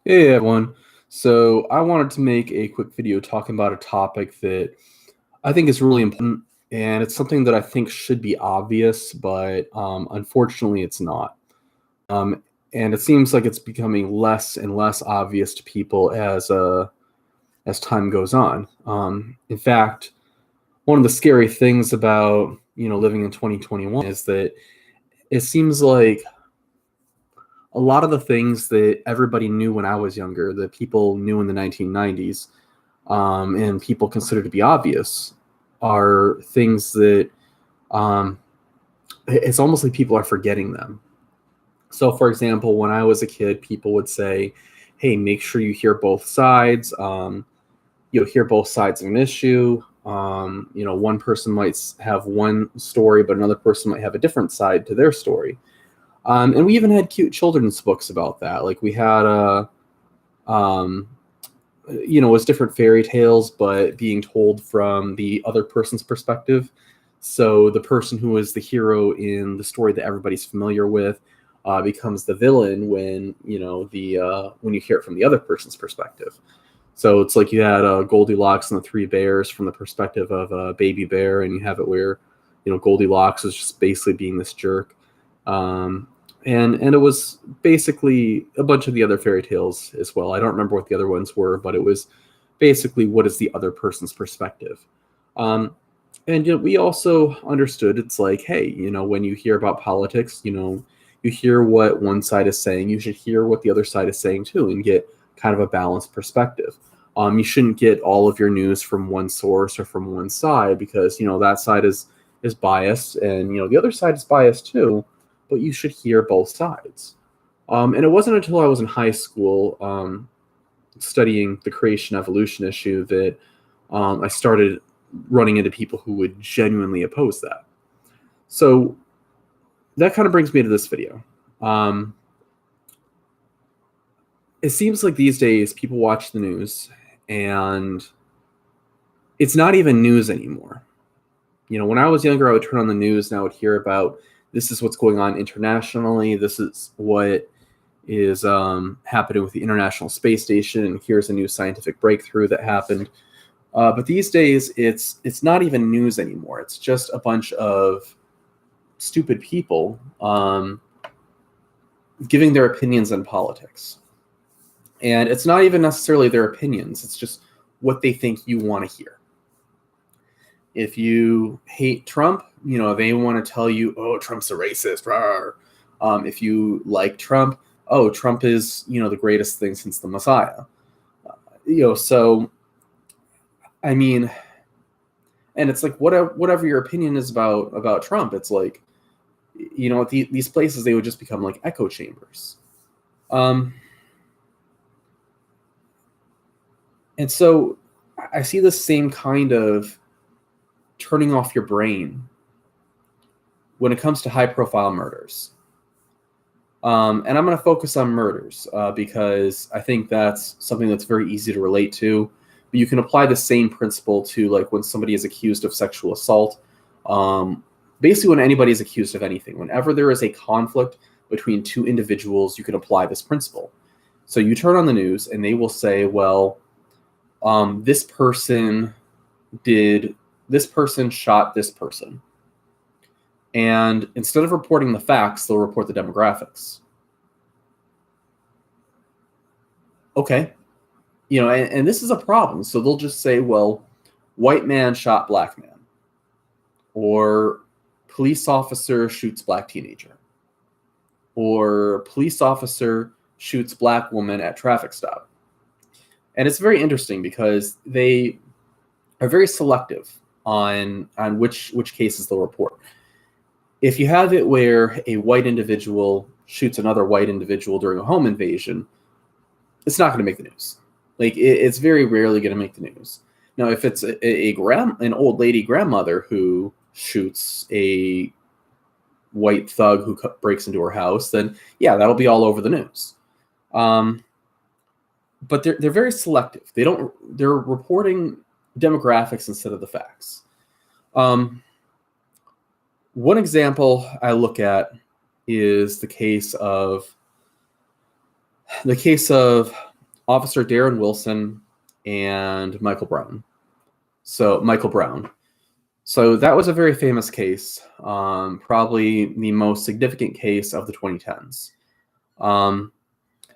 Hey everyone. So I wanted to make a quick video talking about a topic that I think is really important, and it's something that I think should be obvious, but unfortunately it's not. Um, and it seems like it's becoming less and less obvious to people as time goes on. In fact, one of the scary things about living in 2021 is that it seems like a lot of the things that everybody knew when I was younger, that people knew in the 1990s, and people consider to be obvious, are things that um, it's almost like people are forgetting them. So, for example, when I was a kid, people would say, "Hey, make sure you hear both sides. You'll hear both sides of an issue. One person might have one story, but another person might have a different side to their story." And we even had cute children's books about that. Like we had um, it was different fairy tales, but being told from the other person's perspective. So the person who is the hero in the story that everybody's familiar with becomes the villain when when you hear it from the other person's perspective. So it's like you had Goldilocks and the Three Bears from the perspective of a baby bear, and you have it where Goldilocks is just basically being this jerk, um, and it was basically a bunch of the other fairy tales as well. I don't remember what the other ones were, but it was basically what is the other person's perspective. Um, and we also understood it's like, hey, when you hear about politics, you hear what one side is saying, you should hear what the other side is saying too, and get kind of a balanced perspective. You shouldn't get all of your news from one source or from one side because that side is biased, and the other side is biased too. But you should hear both sides. And it wasn't until I was in high school, studying the creation evolution issue, that I started running into people who would genuinely oppose that. So that kind of brings me to this video. Um, it seems like these days people watch the news and it's not even news anymore. When I was younger, I would turn on the news and I would hear about this is what's going on internationally. This is what is happening with the International Space Station, and here's a new scientific breakthrough that happened. But these days, it's not even news anymore. It's just a bunch of stupid people giving their opinions on politics. And it's not even necessarily their opinions. It's just what they think you want to hear. If you hate Trump, they want to tell you, oh, Trump's a racist. If you like Trump, oh, Trump is, the greatest thing since the Messiah. So, I mean, and it's like, whatever your opinion is about Trump, it's like, these places, they would just become like echo chambers. And so I see the same kind of turning off your brain when it comes to high profile murders. And I'm going to focus on murders because I think that's something that's very easy to relate to. But you can apply the same principle to like when somebody is accused of sexual assault. Basically, when anybody is accused of anything, whenever there is a conflict between two individuals, you can apply this principle. So you turn on the news and they will say, well, this person shot this person. And instead of reporting the facts, they'll report the demographics. Okay. And this is a problem. So they'll just say, well, white man shot black man. Or police officer shoots black teenager. Or police officer shoots black woman at traffic stop. And it's very interesting because they are very selective on which cases they'll report. If you have it where a white individual shoots another white individual during a home invasion, it's not going to make the news. Like it's very rarely going to make the news. Now, if it's an old lady grandmother who shoots a white thug who breaks into her house, then yeah, that'll be all over the news. But they're very selective. They're reporting demographics instead of the facts. One example I look at is the case of Officer Darren Wilson and Michael Brown. Michael Brown. So that was a very famous case, probably the most significant case of the 2010s.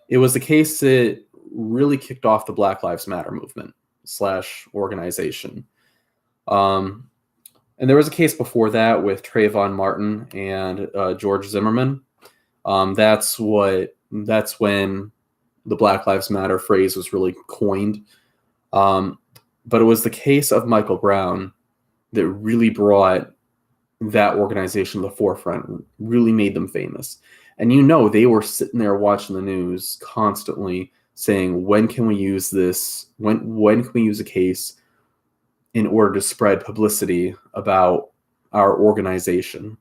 It was a case that really kicked off the Black Lives Matter movement / organization. And there was a case before that with Trayvon Martin and George Zimmerman. That's when the Black Lives Matter phrase was really coined. But it was the case of Michael Brown that really brought that organization to the forefront, really made them famous. And they were sitting there watching the news constantly saying, when can we use this? When can we use a case in order to spread publicity about our organization?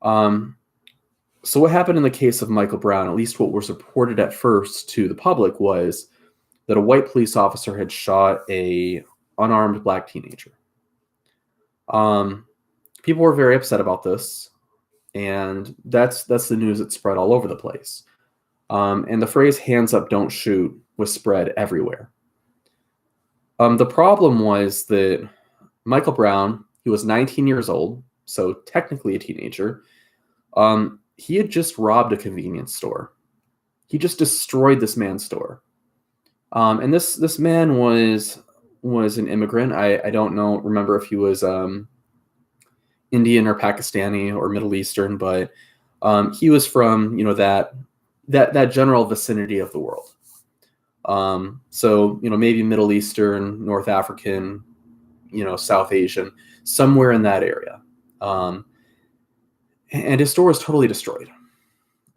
So what happened in the case of Michael Brown, at least what was reported at first to the public, was that a white police officer had shot a unarmed black teenager. People were very upset about this, and that's the news that spread all over the place. And the phrase "hands up, don't shoot" was spread everywhere. The problem was that Michael Brown, he was 19 years old, so technically a teenager. He had just robbed a convenience store. He just destroyed this man's store. And this man was an immigrant. I don't remember if he was Indian or Pakistani or Middle Eastern, but he was from that general vicinity of the world. So maybe Middle Eastern, North African, South Asian, somewhere in that area. And his store was totally destroyed.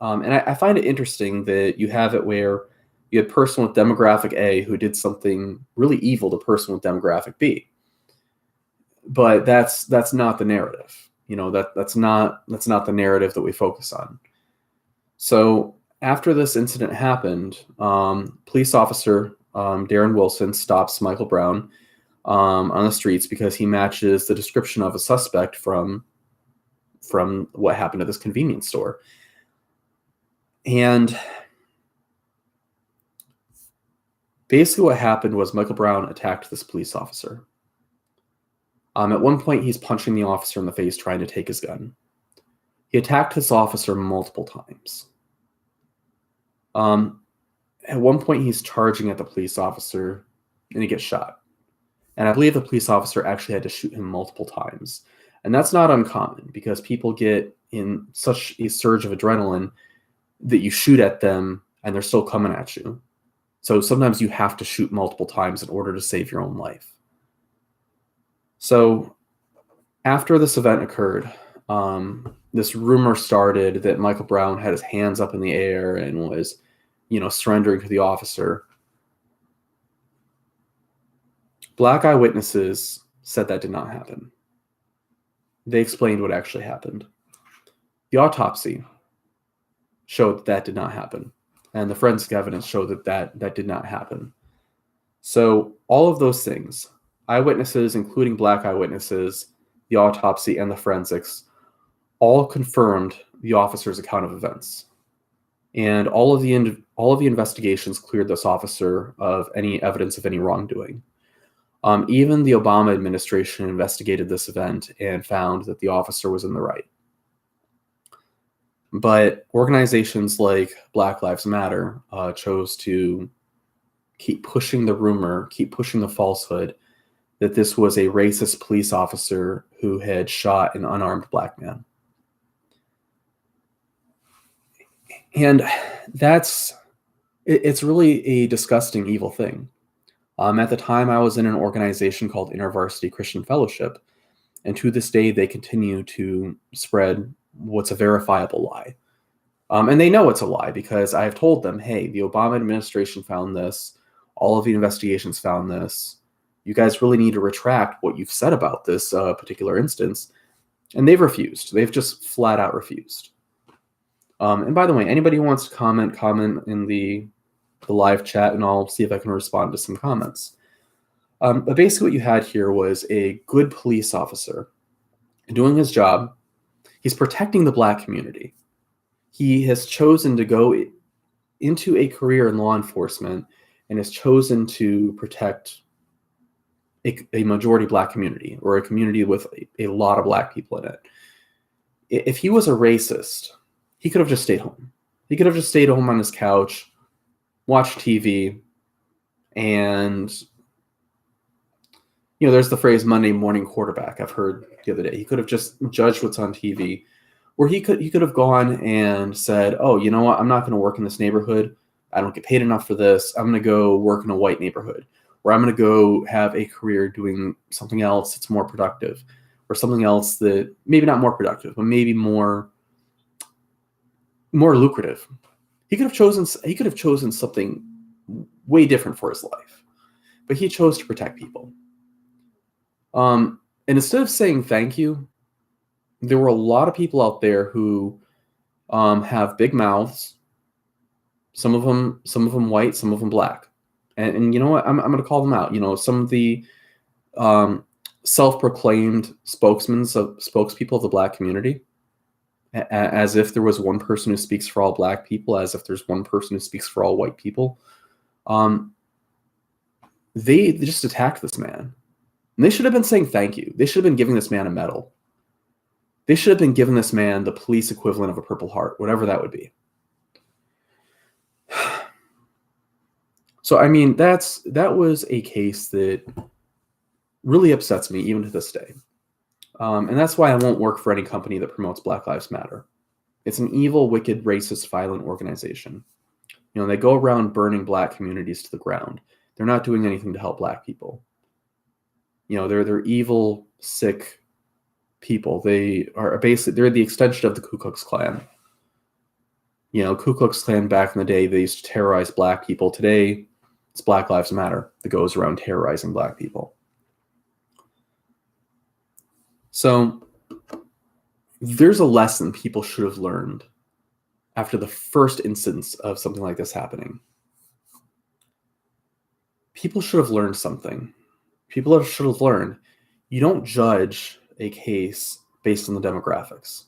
And I find it interesting that you have it where you had person with demographic A who did something really evil to person with demographic B. But that's not the narrative. That's not the narrative that we focus on. So after this incident happened, police officer Darren Wilson stops Michael Brown on the streets because he matches the description of a suspect from what happened at this convenience store. And basically what happened was Michael Brown attacked this police officer. At one point, he's punching the officer in the face, trying to take his gun. He attacked this officer multiple times. At one point, he's charging at the police officer, and he gets shot. And I believe the police officer actually had to shoot him multiple times. And that's not uncommon, because people get in such a surge of adrenaline that you shoot at them, and they're still coming at you. So sometimes you have to shoot multiple times in order to save your own life. So after this event occurred, this rumor started that Michael Brown had his hands up in the air and was, surrendering to the officer. Black eyewitnesses said that did not happen. They explained what actually happened. The autopsy showed that did not happen. And the forensic evidence showed that did not happen. So all of those things, eyewitnesses, including black eyewitnesses, the autopsy, and the forensics, all confirmed the officer's account of events. And all of the investigations cleared this officer of any evidence of any wrongdoing. Even the Obama administration investigated this event and found that the officer was in the right. But organizations like Black Lives Matter chose to keep pushing the rumor, keep pushing the falsehood that this was a racist police officer who had shot an unarmed black man. And it's really a disgusting, evil thing. At the time, I was in an organization called InterVarsity Christian Fellowship, and to this day, they continue to spread what's a verifiable lie. And they know it's a lie because I have told them, hey, the Obama administration found this. All of the investigations found this. You guys really need to retract what you've said about this particular instance. And they've refused. They've just flat out refused. And by the way, anybody who wants to comment in the live chat, and I'll see if I can respond to some comments. But basically what you had here was a good police officer doing his job. He's protecting the black community. He has chosen to go into a career in law enforcement and has chosen to protect a majority Black community, or a community with a lot of Black people in it. If he was a racist, he could have just stayed home. He could have just stayed home on his couch, watched TV, and there's the phrase Monday morning quarterback I've heard the other day. He could have just judged what's on TV, or he could have gone and said, oh, you know what? I'm not going to work in this neighborhood. I don't get paid enough for this. I'm going to go work in a white neighborhood, or I'm going to go have a career doing something else that's more productive, or something else that maybe not more productive, but maybe more lucrative. He could have chosen something way different for his life, but he chose to protect people. And instead of saying thank you, there were a lot of people out there who have big mouths. Some of them white, some of them Black, and you know what? I'm going to call them out. Some of the self-proclaimed spokespeople of the Black community, as if there was one person who speaks for all Black people, as if there's one person who speaks for all white people. They just attacked this man. And they should have been saying thank you. They should have been giving this man a medal. They should have been giving this man the police equivalent of a Purple Heart, whatever that would be. So, I mean, that was a case that really upsets me even to this day. And that's why I won't work for any company that promotes Black Lives Matter. It's an evil, wicked, racist, violent organization. They go around burning Black communities to the ground. They're not doing anything to help Black people. They're evil, sick people. They are basically, they're the extension of the Ku Klux Klan. Ku Klux Klan back in the day, they used to terrorize Black people. Today, it's Black Lives Matter that goes around terrorizing Black people. So there's a lesson people should have learned after the first instance of something like this happening. People should have learned something. People should have learned you don't judge a case based on the demographics.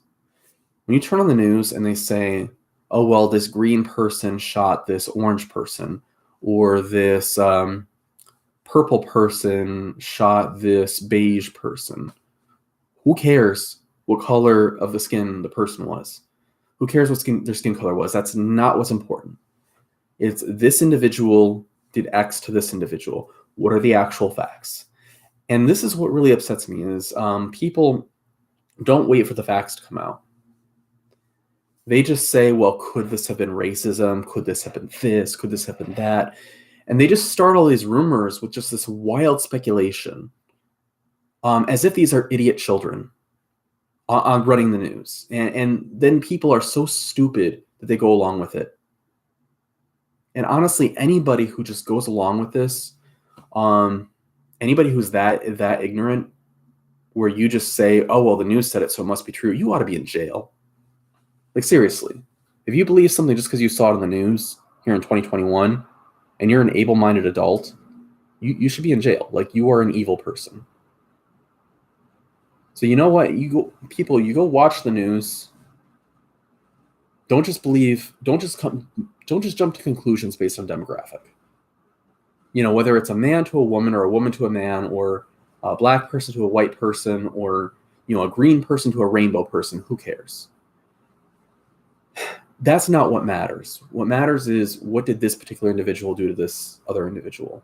When you turn on the news and they say, oh, well, this green person shot this orange person, or this purple person shot this beige person, who cares what color of the skin the person was? Who cares what their skin color was? That's not what's important. It's this individual did X to this individual. What are the actual facts? And this is what really upsets me is people don't wait for the facts to come out. They just say, well, could this have been racism? Could this have been this? Could this have been that? And they just start all these rumors with just this wild speculation, as if these are idiot children on running the news. And then people are so stupid that they go along with it. And honestly, anybody who just goes along with this, anybody who's that ignorant, where you just say, oh, well, the news said it, so it must be true, you ought to be in jail. Like, seriously. If you believe something just because you saw it on the news here in 2021, and you're an able-minded adult, you should be in jail. Like, you are an evil person. So you know what? You go watch the news. Don't just jump to conclusions based on demographic. Whether it's a man to a woman, or a woman to a man, or a Black person to a white person, or a green person to a rainbow person, who cares? That's not what matters. What matters is, what did this particular individual do to this other individual?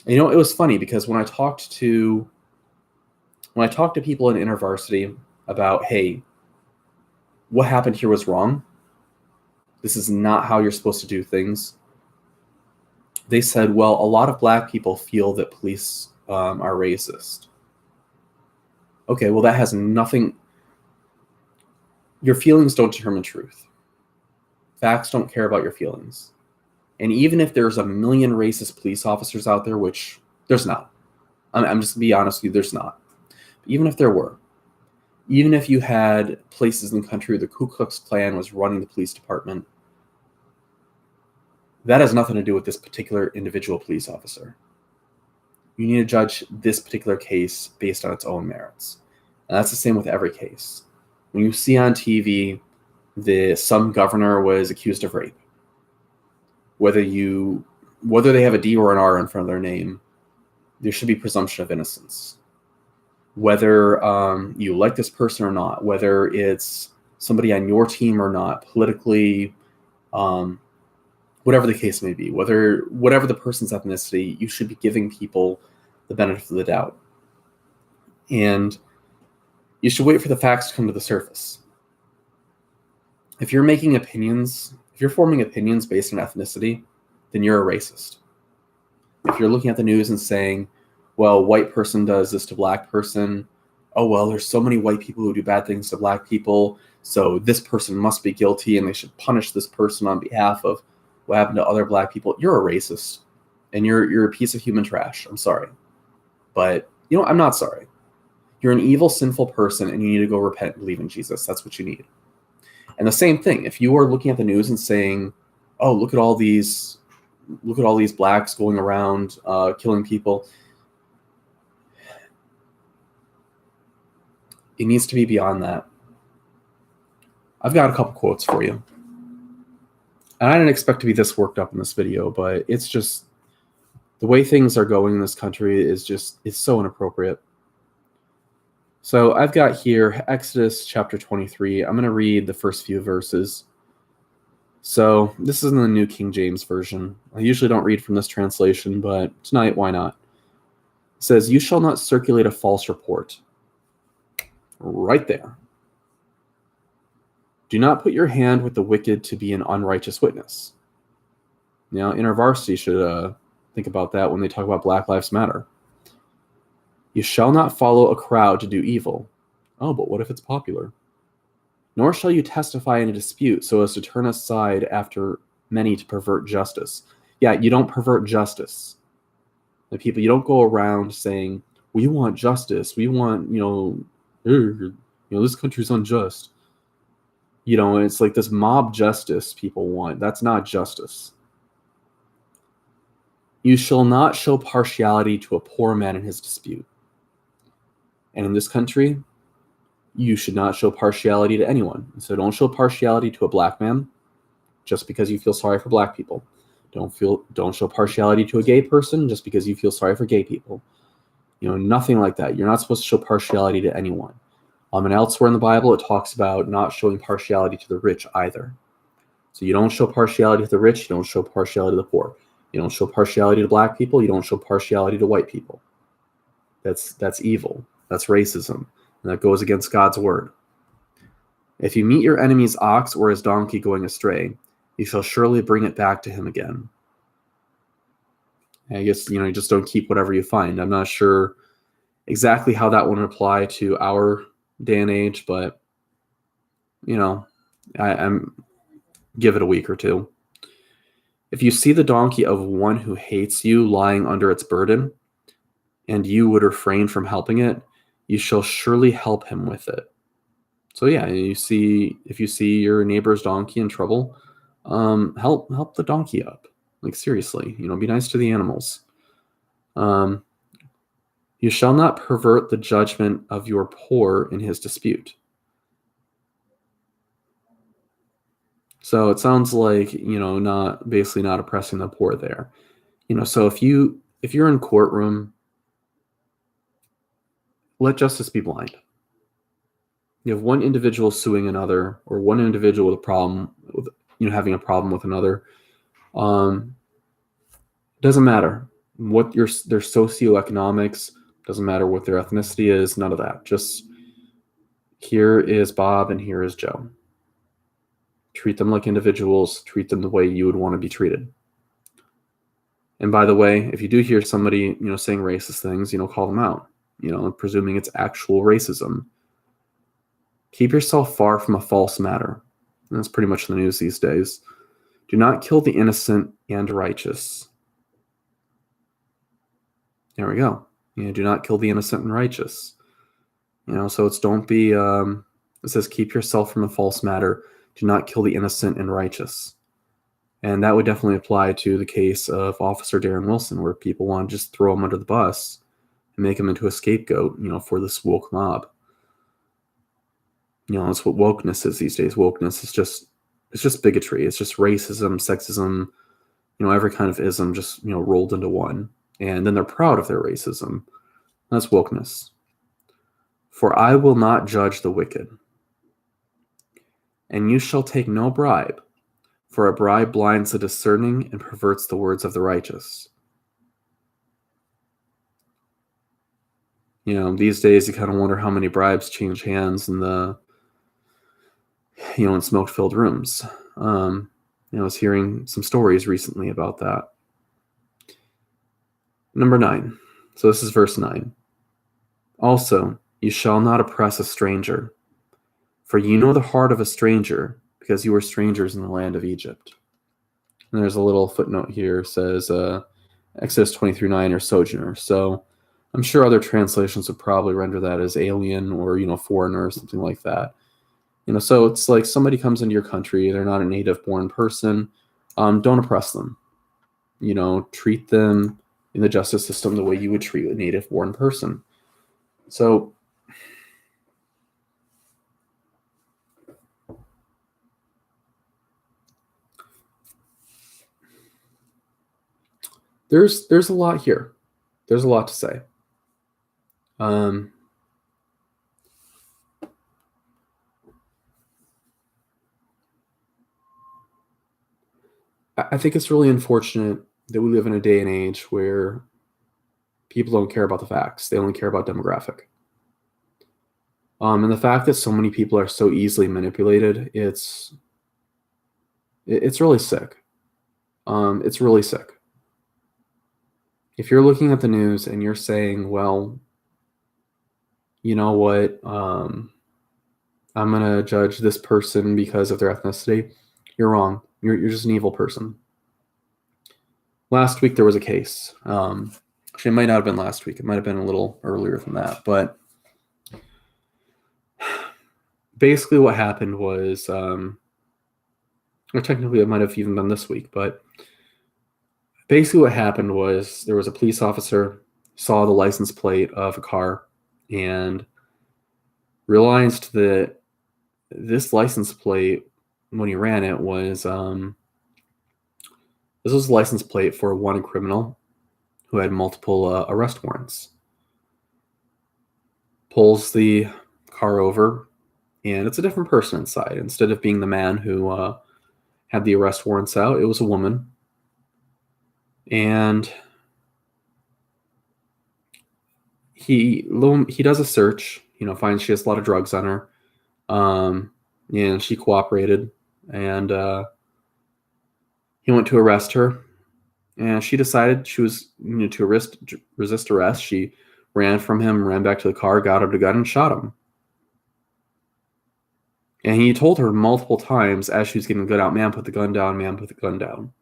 And, it was funny because when I talked to people in InterVarsity about, hey, what happened here was wrong. This is not how you're supposed to do things. They said, well, a lot of Black people feel that police are racist. Okay, well, that has nothing. Your feelings don't determine truth. Facts don't care about your feelings. And even if there's a million racist police officers out there, which there's not. I'm just going to be honest with you, there's not. But even if there were, even if you had places in the country where the Ku Klux Klan was running the police department, that has nothing to do with this particular individual police officer. You need to judge this particular case based on its own merits. And that's the same with every case. When you see on TV some governor was accused of rape, whether you whether they have a D or an R in front of their name, there should be presumption of innocence. Whether you like this person or not, whether it's somebody on your team or not, politically, whatever the case may be, whatever the person's ethnicity, you should be giving people the benefit of the doubt. And you should wait for the facts to come to the surface. If you're forming opinions based on ethnicity, then you're a racist. If you're looking at the news and saying, well, white person does this to black person, oh, well, there's so many white people who do bad things to black people, so this person must be guilty and they should punish this person on behalf of what happened to other black people, you're a racist. And you're a piece of human trash. I'm sorry. But, I'm not sorry. You're an evil, sinful person, and you need to go repent and believe in Jesus. That's what you need. And the same thing, if you are looking at the news and saying, oh, look at all these blacks going around killing people, it needs to be beyond that. I've got a couple quotes for you. And I didn't expect to be this worked up in this video, but it's just the way things are going in this country is so inappropriate. So I've got here Exodus chapter 23. I'm going to read the first few verses. So this is in the New King James Version. I usually don't read from this translation, but tonight, why not? It says, "You shall not circulate a false report." Right there. "Do not put your hand with the wicked to be an unrighteous witness." Now, InterVarsity should think about that when they talk about Black Lives Matter. "You shall not follow a crowd to do evil." Oh, but what if it's popular? "Nor shall you testify in a dispute so as to turn aside after many to pervert justice." Yeah, you don't pervert justice. The people, you don't go around saying, we want justice. We want, this country's unjust. It's like this mob justice people want. That's not justice. "You shall not show partiality to a poor man in his dispute." And in this country, you should not show partiality to anyone. So don't show partiality to a black man just because you feel sorry for black people. Don't show partiality to a gay person just because you feel sorry for gay people. Nothing like that. You're not supposed to show partiality to anyone. And elsewhere in the Bible, it talks about not showing partiality to the rich either. So you don't show partiality to the rich. You don't show partiality to the poor. You don't show partiality to black people. You don't show partiality to white people. That's evil. That's racism. And that goes against God's word. "If you meet your enemy's ox or his donkey going astray, you shall surely bring it back to him again." I guess, you just don't keep whatever you find. I'm not sure exactly how that would apply to our day and age, but, I'm give it a week or two. "If you see the donkey of one who hates you lying under its burden, and you would refrain from helping it, you shall surely help him with it." So yeah, if you see your neighbor's donkey in trouble, help the donkey up. Like, seriously, be nice to the animals. "You shall not pervert the judgment of your poor in his dispute." So it sounds like, not oppressing the poor there. So if you're in courtroom, let justice be blind. You have one individual suing another, or one individual with a problem with, having a problem with another. It doesn't matter what their socioeconomics, doesn't matter what their ethnicity is, none of that. Just, here is Bob and here is Joe. Treat them like individuals, treat them the way you would want to be treated. And by the way, if you do hear somebody, saying racist things, call them out, presuming it's actual racism. "Keep yourself far from a false matter." And that's pretty much the news these days. "Do not kill the innocent and righteous." There we go. Do not kill the innocent and righteous. So it's don't be, it says, "Keep yourself from a false matter. Do not kill the innocent and righteous." And that would definitely apply to the case of Officer Darren Wilson, where people want to just throw him under the bus and make him into a scapegoat, for this woke mob. That's what wokeness is these days. Wokeness is it's just bigotry. It's just racism, sexism, every kind of ism just, rolled into one. And then they're proud of their racism. That's wokeness. For I will not judge the wicked. And you shall take no bribe, for a bribe blinds the discerning and perverts the words of the righteous. These days you kind of wonder how many bribes change hands in the, in smoke-filled rooms. I was hearing some stories recently about that. Number 9. So this is verse 9. Also, you shall not oppress a stranger, for you know the heart of a stranger, because you were strangers in the land of Egypt. And there's a little footnote here, says Exodus 23:9 or sojourner. So I'm sure other translations would probably render that as alien or, foreigner or something like that. So it's like somebody comes into your country, they're not a native-born person. Don't oppress them. Treat them in the justice system the way you would treat a native-born person. So there's a lot here. There's a lot to say. I think it's really unfortunate that we live in a day and age where people don't care about the facts. They only care about demographic. And the fact that so many people are so easily manipulated, it's really sick. It's really sick. If you're looking at the news and you're saying, well, you know what, I'm going to judge this person because of their ethnicity, you're wrong. You're just an evil person. Last week there was a case. Actually, it might not have been last week. It might have been a little earlier than that. But basically what happened was, or technically it might have even been this week, but basically what happened was there was a police officer, saw the license plate of a car, and realized that this license plate, when he ran it, was this was a license plate for a wanted criminal who had multiple arrest warrants. Pulls the car over, and it's a different person inside. Instead of being the man who had the arrest warrants out, it was a woman. And he does a search, finds she has a lot of drugs on her, and she cooperated, and he went to arrest her, and she decided she was to resist arrest. She ran from him, ran back to the car, got out a gun, and shot him. And he told her multiple times as she was getting the gun out, "Man, put the gun down, man, put the gun down."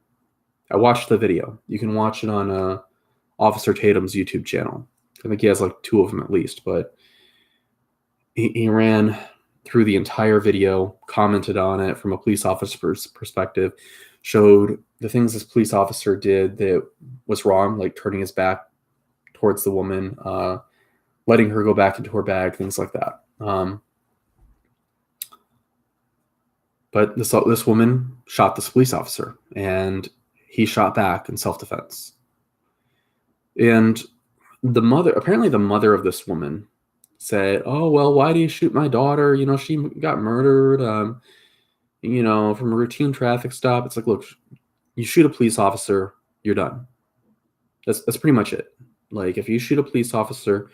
I watched the video. You can watch it on Officer Tatum's YouTube channel. I think he has like 2 of them at least, but he ran through the entire video, commented on it from a police officer's perspective, showed the things this police officer did that was wrong, like turning his back towards the woman, letting her go back into her bag, things like that. But this woman shot this police officer, and he shot back in self-defense. And apparently the mother of this woman said, "Oh, well, why do you shoot my daughter? She got murdered, from a routine traffic stop." It's like, look, you shoot a police officer, you're done. That's pretty much it. Like, if you shoot a police officer,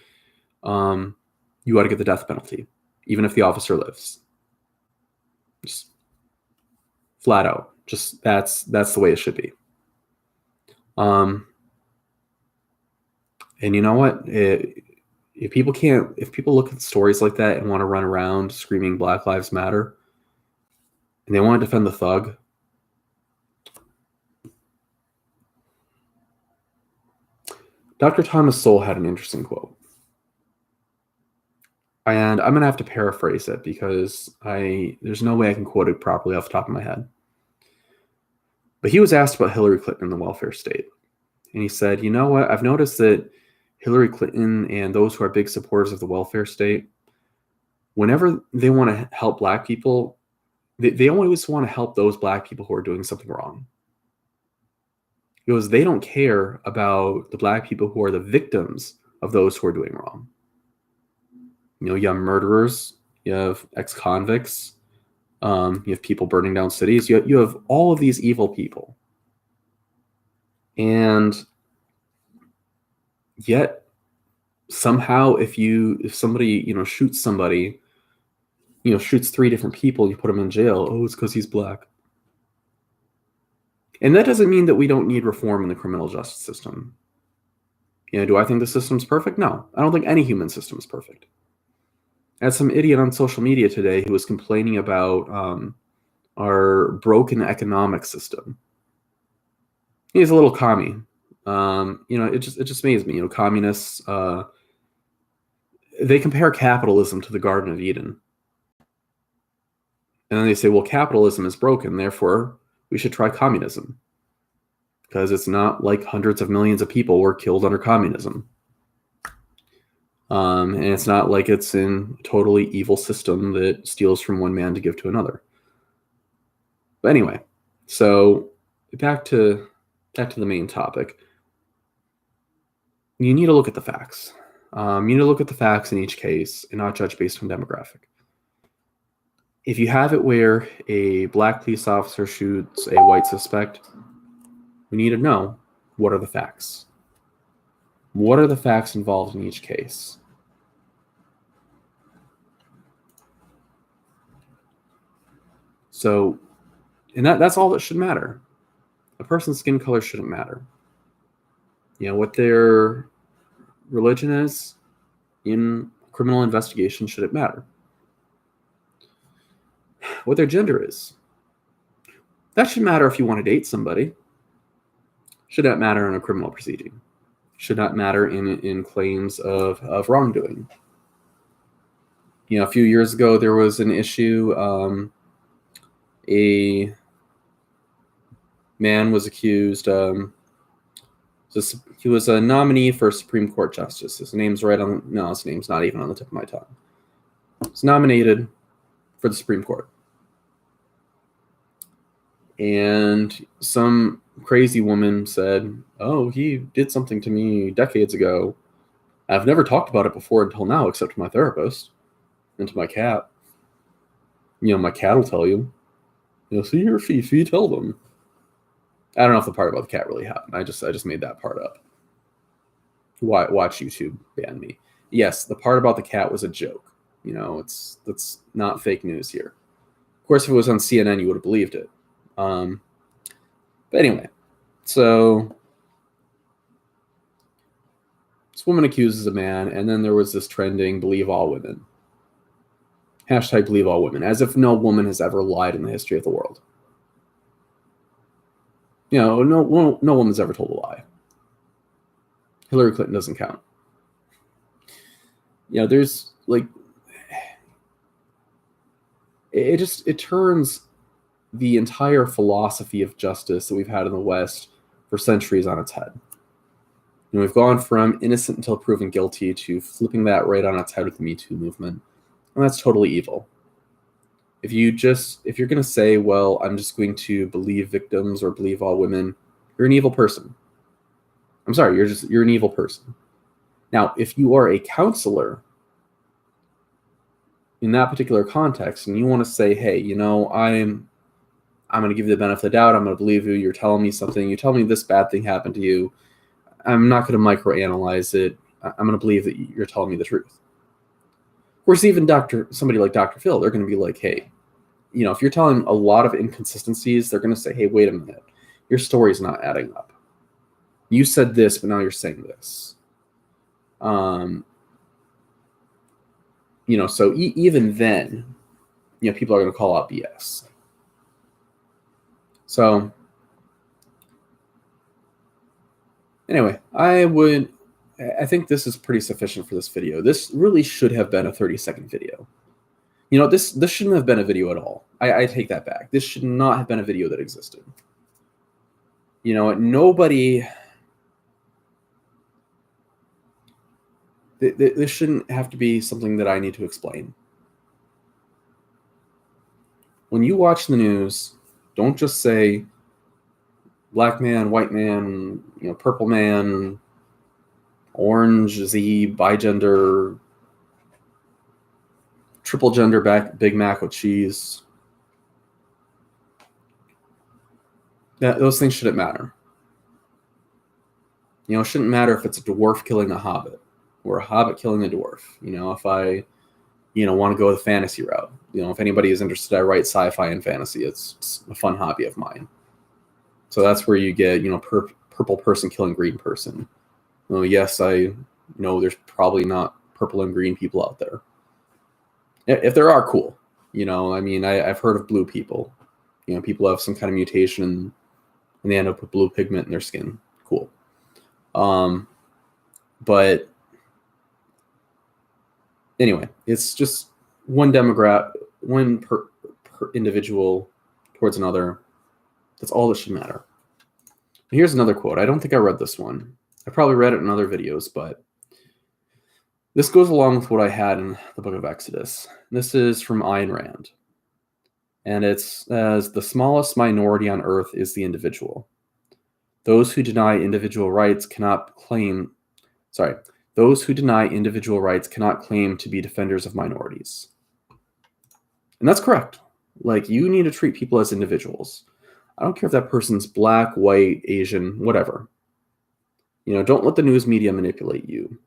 you got to get the death penalty, even if the officer lives. Just flat out. Just that's the way it should be. And you know what? If people look at stories like that and want to run around screaming Black Lives Matter, and they want to defend the thug, Dr. Thomas Sowell had an interesting quote. And I'm going to have to paraphrase it because there's no way I can quote it properly off the top of my head. But he was asked about Hillary Clinton and the welfare state. And he said, "You know what? I've noticed that Hillary Clinton and those who are big supporters of the welfare state, whenever they want to help Black people, they always want to help those Black people who are doing something wrong. because they don't care about the black people who are the victims of those who are doing wrong. You have murderers, you have ex-convicts, you have people burning down cities, you have all of these evil people. And yet somehow if somebody, shoots somebody, shoots 3 different people, you put them in jail, oh, it's because he's black. And that doesn't mean that we don't need reform in the criminal justice system. Do I think the system's perfect? No, I don't think any human system is perfect. I had some idiot on social media today who was complaining about our broken economic system. He's a little commie. It just amazes me. Communists, they compare capitalism to the Garden of Eden. And then they say, well, capitalism is broken, therefore we should try communism. Because it's not like hundreds of millions of people were killed under communism. And it's not like it's in a totally evil system that steals from one man to give to another. But anyway, so back to the main topic. You need to look at the facts. You need to look at the facts in each case and not judge based on demographic. If you have it where a black police officer shoots a white suspect, we need to know, what are the facts? What are the facts involved in each case? So, and that's all that should matter. A person's skin color shouldn't matter. What their religion is in criminal investigation shouldn't matter. What their gender is. That should matter if you want to date somebody. Should not matter in a criminal proceeding. Should not matter in claims of wrongdoing. A few years ago, there was an issue. A man was accused. He was a nominee for Supreme Court justice. His name's not even on the tip of my tongue. He's nominated for the Supreme Court. And some crazy woman said, oh, he did something to me decades ago. I've never talked about it before until now, except to my therapist and to my cat. My cat will tell you. See your Fifi, tell them. I don't know if the part about the cat really happened. I just made that part up. Watch YouTube ban me. Yes, the part about the cat was a joke. That's not fake news here. Of course, if it was on CNN, you would have believed it. But anyway, so this woman accuses a man, and then there was this trending "Believe all women." Hashtag believe all women, as if no woman has ever lied in the history of the world. No woman's ever told a lie. Hillary Clinton doesn't count. There's it turns the entire philosophy of justice that we've had in the West for centuries on its head. We've gone from innocent until proven guilty to flipping that right on its head with the Me Too movement. And that's totally evil. If you're going to say, well, I'm just going to believe victims or believe all women, you're an evil person. I'm sorry, you're an evil person. Now, if you are a counselor in that particular context and you want to say, hey, I'm going to give you the benefit of the doubt. I'm going to believe you. You're telling me something. You tell me this bad thing happened to you. I'm not going to microanalyze it. I'm going to believe that you're telling me the truth. Of course, even somebody like Dr. Phil, they're going to be like, hey, if you're telling a lot of inconsistencies, they're going to say, hey, wait a minute. Your story's not adding up. You said this, but now you're saying this. So even then, people are going to call out BS. So anyway, I think this is pretty sufficient for this video. This really should have been a 30-second video. This shouldn't have been a video at all. I take that back. This should not have been a video that existed. Nobody... This shouldn't have to be something that I need to explain. When you watch the news, don't just say, black man, white man, purple man, orange, Z, bigender, triple gender Big Mac with cheese. Those things shouldn't matter. It shouldn't matter if it's a dwarf killing a hobbit or a hobbit killing a dwarf. If I, want to go the fantasy route. If anybody is interested, I write sci-fi and fantasy. It's a fun hobby of mine. So that's where you get, purple person killing green person. Yes, I know there's probably not purple and green people out there. If there are, cool. I've heard of blue people. People have some kind of mutation and they end up with blue pigment in their skin. Cool. But anyway, it's just one per individual towards another. That's all that should matter. Here's another quote. I don't think I read this one. I probably read it in other videos, but this goes along with what I had in the book of Exodus. This is from Ayn Rand. And it's as the smallest minority on earth is the individual. Those who deny individual rights cannot claim to be defenders of minorities. And that's correct. You need to treat people as individuals. I don't care if that person's black, white, Asian, whatever. Don't let the news media manipulate you.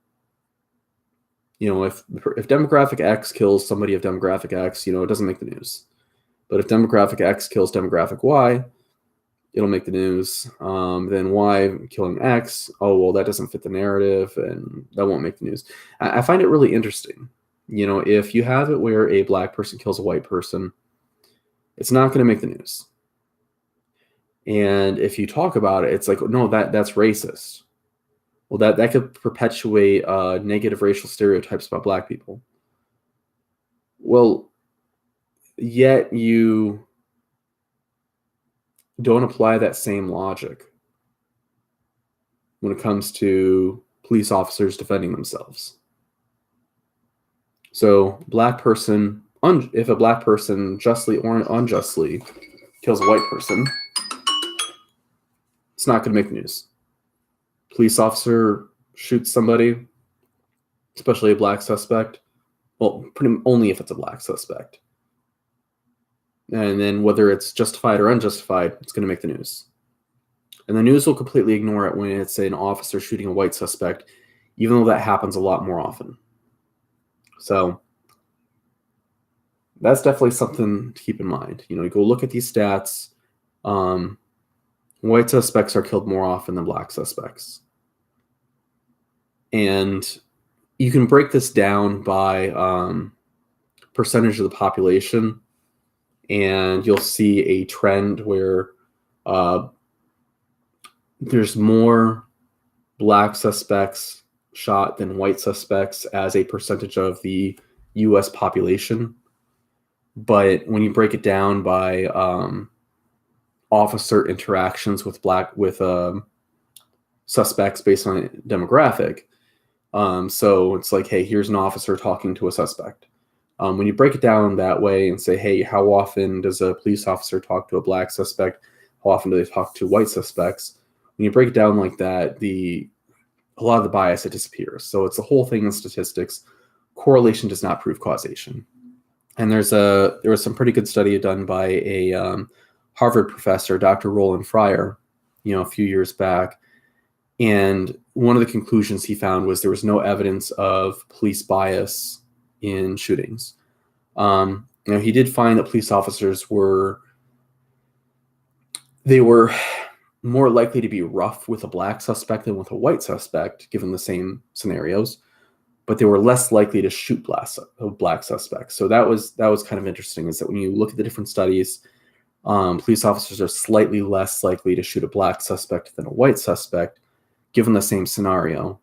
If demographic X kills somebody of demographic X, it doesn't make the news. But if demographic X kills demographic Y, it'll make the news. Then Y killing X, oh, well, that doesn't fit the narrative, and that won't make the news. I find it really interesting. If you have it where a black person kills a white person, it's not going to make the news. And if you talk about it, it's no, that's racist. Well, that could perpetuate negative racial stereotypes about black people. Well, yet you don't apply that same logic when it comes to police officers defending themselves. So, if a black person justly or unjustly kills a white person, it's not going to make the news. Police officer shoots somebody, especially a black suspect. Well, only if it's a black suspect. And then whether it's justified or unjustified, it's going to make the news. And the news will completely ignore it when it's an officer shooting a white suspect, even though that happens a lot more often. So that's definitely something to keep in mind. You go look at these stats. White suspects are killed more often than black suspects. And you can break this down by percentage of the population, and you'll see a trend where there's more black suspects shot than white suspects as a percentage of the U.S. population. But when you break it down by officer interactions with suspects based on demographic, so it's hey, here's an officer talking to a suspect. When you break it down that way and say, hey, how often does a police officer talk to a black suspect? How often do they talk to white suspects? When you break it down like that, a lot of the bias, it disappears. So it's the whole thing in statistics. Correlation does not prove causation. And there was some pretty good study done by a Harvard professor, Dr. Roland Fryer, a few years back. And one of the conclusions he found was there was no evidence of police bias in shootings. He did find that police officers were more likely to be rough with a black suspect than with a white suspect, given the same scenarios, but they were less likely to shoot black suspects. So that was kind of interesting, is that when you look at the different studies, police officers are slightly less likely to shoot a black suspect than a white suspect, given the same scenario.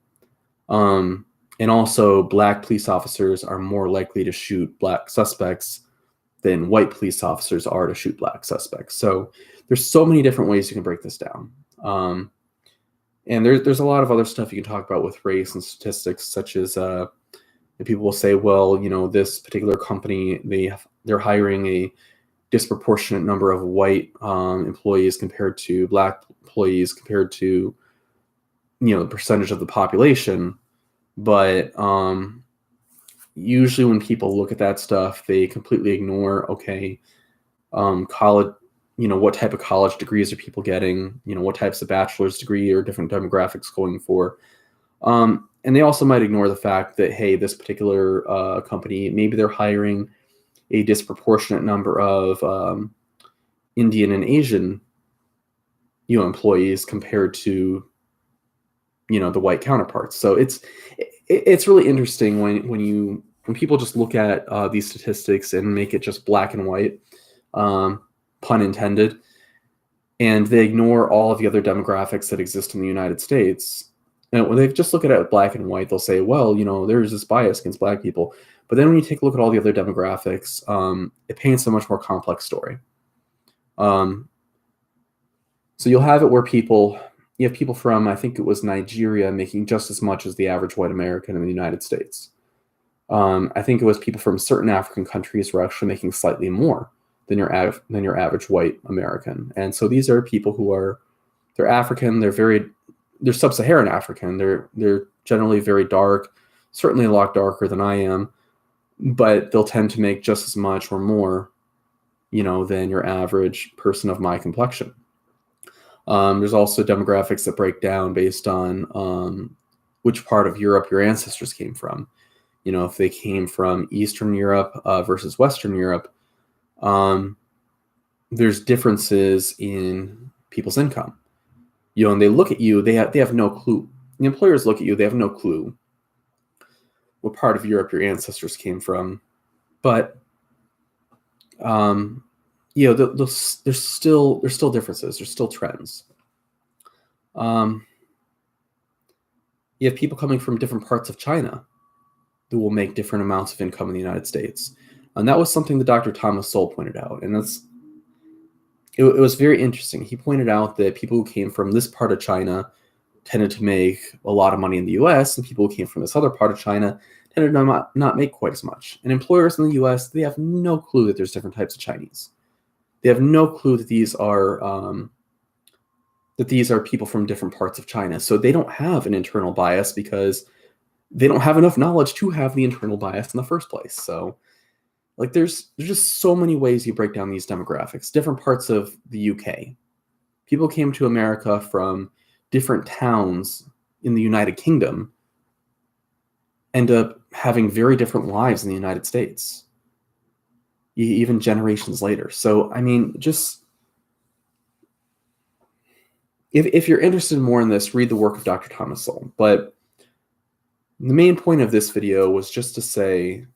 And also, black police officers are more likely to shoot black suspects than white police officers are to shoot black suspects. So there's so many different ways you can break this down. And there's a lot of other stuff you can talk about with race and statistics, such as people will say, well, this particular company, they're hiring disproportionate number of white employees compared to black employees compared to, the percentage of the population. But usually when people look at that stuff, they completely ignore, okay, college, what type of college degrees are people getting? What types of bachelor's degree or different demographics going for? And they also might ignore the fact that, hey, this particular company, maybe they're hiring a disproportionate number of Indian and Asian, employees compared to, the white counterparts. So it's really interesting when people just look at these statistics and make it just black and white, pun intended, and they ignore all of the other demographics that exist in the United States. And when they just look at it black and white, they'll say, well, there's this bias against black people. But then when you take a look at all the other demographics, it paints a much more complex story. So you'll have it where you have people from, I think it was Nigeria, making just as much as the average white American in the United States. I think it was people from certain African countries were actually making slightly more than your average white American. And so these are people who they're African, they're sub-Saharan African, they're generally very dark, certainly a lot darker than I am, but they'll tend to make just as much or more, than your average person of my complexion. There's also demographics that break down based on which part of Europe your ancestors came from. If they came from Eastern Europe versus Western Europe, there's differences in people's income. And they look at you, they have no clue. The employers look at you, they have no clue what part of Europe your ancestors came from. But there's still differences. There's still trends. You have people coming from different parts of China that will make different amounts of income in the United States. And that was something that Dr. Thomas Sowell pointed out. And it was very interesting. He pointed out that people who came from this part of China tended to make a lot of money in the US, and people who came from this other part of China tended to not make quite as much. And employers in the US, they have no clue that there's different types of Chinese. They have no clue that these are people from different parts of China. So they don't have an internal bias because they don't have enough knowledge to have the internal bias in the first place. So there's just so many ways you break down these demographics. Different parts of the UK. People came to America from different towns in the United Kingdom, end up having very different lives in the United States, even generations later. So, I mean, just if you're interested more in this, read the work of Dr. Thomas Sowell. But the main point of this video was just to say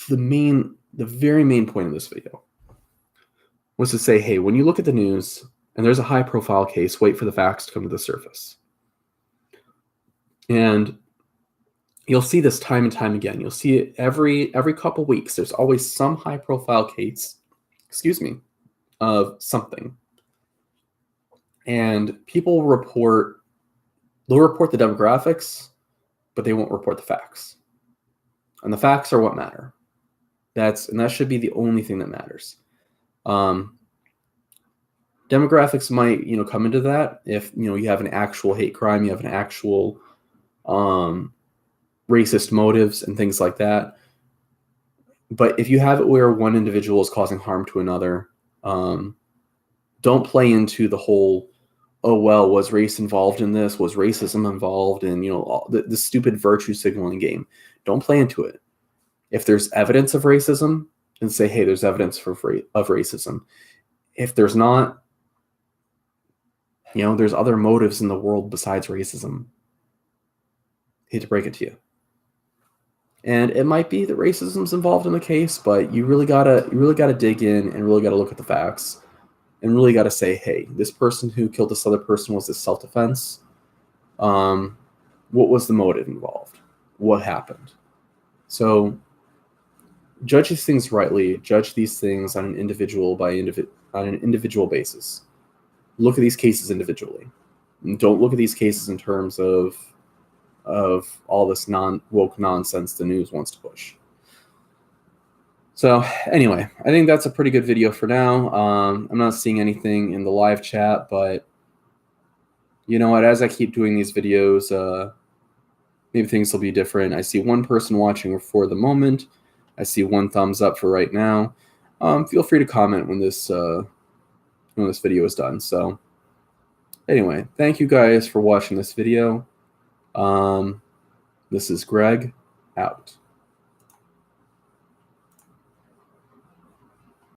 the very main point of this video was to say, hey, when you look at the news and there's a high profile case, wait for the facts to come to the surface. And you'll see this time and time again. You'll see it every couple weeks. There's always some high profile case, of something. And people they'll report the demographics, but they won't report the facts. And the facts are what matter. That should be the only thing that matters. Demographics might, come into that if, you have an actual hate crime, you have an actual racist motives and things like that. But if you have it where one individual is causing harm to another, don't play into the whole, oh, well, was race involved in this? Was racism involved in, the stupid virtue signaling game? Don't play into it. If there's evidence of racism, then say, hey, there's evidence of racism. If there's not, there's other motives in the world besides racism. Hate to break it to you. And it might be that racism's involved in the case, but you really gotta dig in and really gotta look at the facts and really gotta say, hey, this person who killed this other person, was this self-defense? What was the motive involved? What happened? So judge these things rightly. Judge these things on an individual basis. Look at these cases individually. And don't look at these cases in terms of all this woke nonsense the news wants to push. So anyway, I think that's a pretty good video for now. I'm not seeing anything in the live chat, but you know what? As I keep doing these videos, maybe things will be different. I see one person watching for the moment. I see one thumbs up for right now. Feel free to comment when this video is done. So anyway, thank you guys for watching this video. This is Greg, out.